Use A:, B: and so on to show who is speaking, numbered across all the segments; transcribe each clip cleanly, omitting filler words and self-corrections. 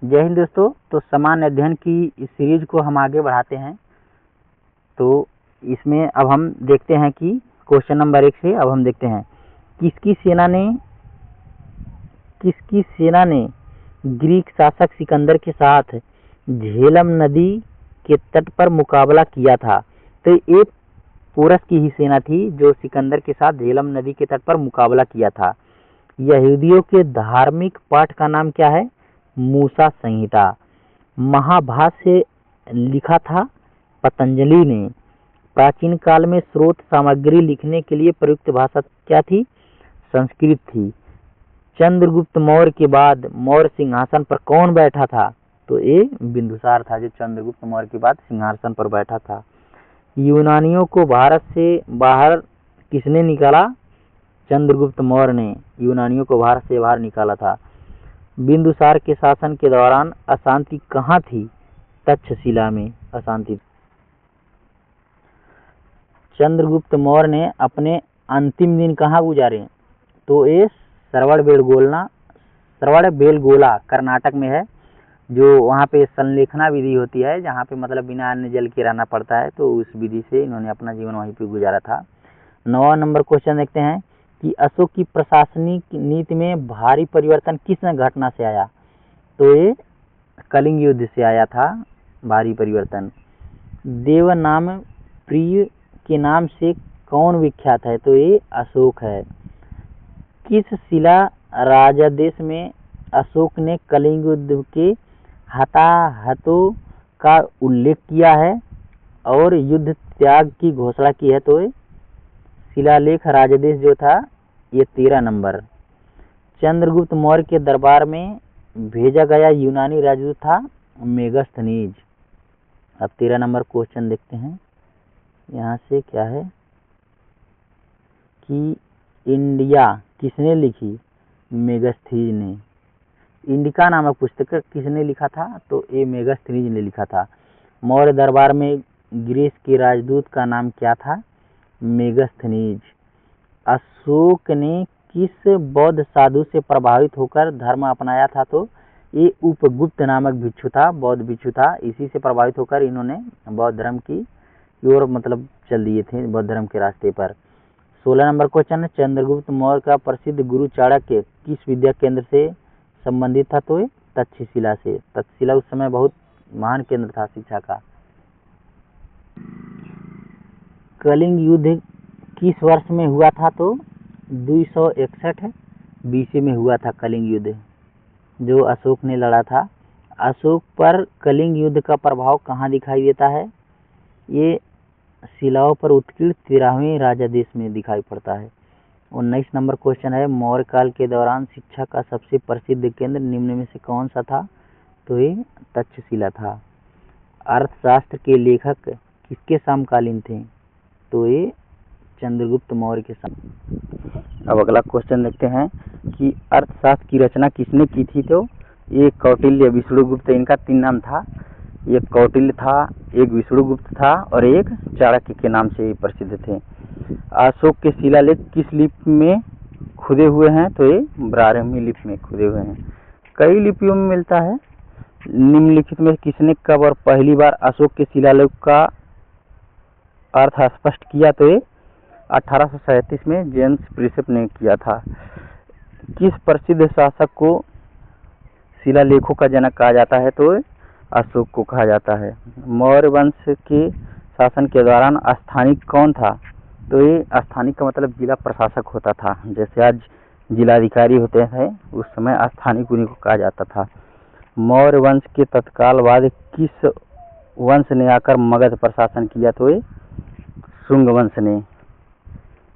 A: जय हिंद दोस्तों। तो सामान्य अध्ययन की इस सीरीज को हम आगे बढ़ाते हैं। तो इसमें अब हम देखते हैं कि क्वेश्चन नंबर 1 से अब हम देखते हैं किसकी सेना ने ग्रीक शासक सिकंदर के साथ झेलम नदी के तट पर मुकाबला किया था। तो ये पोरस की ही सेना थी जो सिकंदर के साथ झेलम नदी के तट पर मुकाबला किया था। यहूदियों के धार्मिक पाठ का नाम क्या है? मूसा संहिता। महाभाष्य लिखा था पतंजलि ने। प्राचीन काल में स्रोत सामग्री लिखने के लिए प्रयुक्त भाषा क्या थी? संस्कृत थी। चंद्रगुप्त मौर्य के बाद मौर्य सिंहासन पर कौन बैठा था? तो ये बिंदुसार था जो चंद्रगुप्त मौर्य के बाद सिंहासन पर बैठा था। यूनानियों को भारत से बाहर किसने निकाला? चंद्रगुप्त मौर्य ने यूनानियों को भारत से बाहर निकाला था। बिंदुसार के शासन के दौरान अशांति कहाँ थी? तक्षशिला में अशांति। चंद्रगुप्त मौर्य ने अपने अंतिम दिन कहाँ गुजारे? तो ये श्रवणबेलगोला कर्नाटक में है, जो वहाँ पे संलेखना विधि होती है, जहाँ पे मतलब बिना अन्न जल के रहना पड़ता है। तो उस विधि से इन्होंने अपना जीवन वहीं पे गुजारा था। 9वां नंबर क्वेश्चन देखते हैं कि अशोक की प्रशासनिक नीति में भारी परिवर्तन किस घटना से आया? तो ये कलिंग युद्ध से आया था भारी परिवर्तन। देवनाम प्रिय के नाम से कौन विख्यात है? तो ये अशोक है। किस शिला राजादेश में अशोक ने कलिंग युद्ध के हताहतों का उल्लेख किया है और युद्ध त्याग की घोषणा की है? तो शिलालेख राजादेश जो था ये 13 नंबर। चंद्रगुप्त मौर्य के दरबार में भेजा गया यूनानी राजदूत था मेगास्थनीज। अब 13 नंबर क्वेश्चन देखते हैं। यहाँ से क्या है कि इंडिया किसने लिखी? मेगास्थनीज ने। इंडिका नामक पुस्तक किसने लिखा था? तो ये मेगास्थनीज ने लिखा था। मौर्य दरबार में ग्रीस के राजदूत का नाम क्या था? मेगास्थनीज। अशोक ने किस बौद्ध साधु से प्रभावित होकर धर्म अपनाया था? तो ये उपगुप्त नामक भिक्षु था, बौद्ध भिक्षु था। इसी से प्रभावित होकर इन्होंने बौद्ध धर्म की ओर मतलब चल दिए थे, बौद्ध धर्म के रास्ते पर। 16 नंबर क्वेश्चन है चंद्रगुप्त मौर्य का प्रसिद्ध गुरु चाणक्य किस विद्या केंद्र से संबंधित था? तो ये तक्षशिला से। तक्षशिला उस समय बहुत महान केंद्र था शिक्षा का। कलिंग युद्ध किस वर्ष में हुआ था? तो 261 BC में हुआ था कलिंग युद्ध, जो अशोक ने लड़ा था। अशोक पर कलिंग युद्ध का प्रभाव कहाँ दिखाई देता है? ये शिलाओं पर उत्कीर्ण 13वें राजादेश में दिखाई पड़ता है। 19 नंबर क्वेश्चन है मौर्य काल के दौरान शिक्षा का सबसे प्रसिद्ध केंद्र निम्न में से कौन सा था? तो ये तक्षशिला था। अर्थशास्त्र के लेखक किसके समकालीन थे? तो ये चंद्रगुप्त मौर्य के समय। अब अगला क्वेश्चन देखते हैं कि अर्थशास्त्र की रचना किसने की थी? तो एक कौटिल्य, विष्णुगुप्त, इनका 3 नाम था। एक कौटिल्य था, एक विष्णुगुप्त था और एक चाणक्य के नाम से प्रसिद्ध थे। अशोक के शिलालेख किस लिपि में खुदे हुए हैं? तो ये ब्राह्मी लिपि में खुदे हुए हैं। कई लिपियों में मिलता है। निम्नलिखित में किसने कब और पहली बार अशोक के शिलालेख का अर्थ स्पष्ट किया? तो ये 1837 में जेम्स प्रिंसेप ने किया था। किस प्रसिद्ध शासक को शिलालेखों का जनक कहा जाता है? तो अशोक को कहा जाता है। मौर्य वंश के शासन के दौरान स्थानिक कौन था? तो ये स्थानिक का मतलब जिला प्रशासक होता था। जैसे आज जिलाधिकारी होते हैं, उस समय स्थानिक उन्हीं को कहा जाता था। मौर्य वंश के तत्काल बाद किस वंश ने आकर मगध पर शासन किया? तो ये शुंग वंश ने।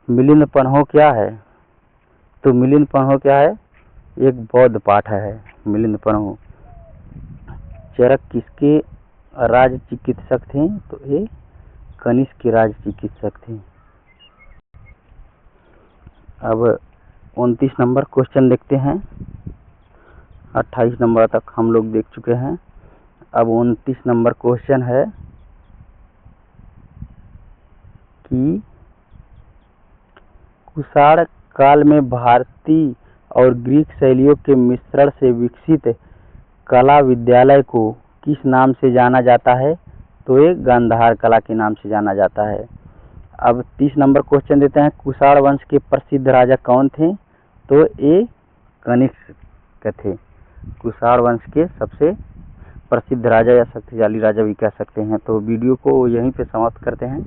A: मिलिंद पन्हो क्या है? तो मिलिंद पन्हो क्या है? एक बौद्ध पाठ है मिलिंद पन्हो। चरक किसके राज चिकित्सक थे? तो ये कनिष्क के राज चिकित्सक थे। अब 29 नंबर क्वेश्चन देखते हैं। 28 नंबर तक हम लोग देख चुके हैं। अब 29 नंबर क्वेश्चन है कि कुषाण काल में भारतीय और ग्रीक शैलियों के मिश्रण से विकसित कला विद्यालय को किस नाम से जाना जाता है? तो ये गांधार कला के नाम से जाना जाता है। अब 30 नंबर क्वेश्चन देते हैं, कुषाण वंश के प्रसिद्ध राजा कौन थे? तो ये कनिष्क थे। कुषाण वंश के सबसे प्रसिद्ध राजा या शक्तिशाली राजा भी कह सकते हैं। तो वीडियो को यहीं पे समाप्त करते हैं।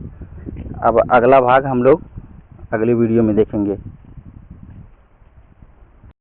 A: अब अगला भाग हम लोग अगले वीडियो में देखेंगे।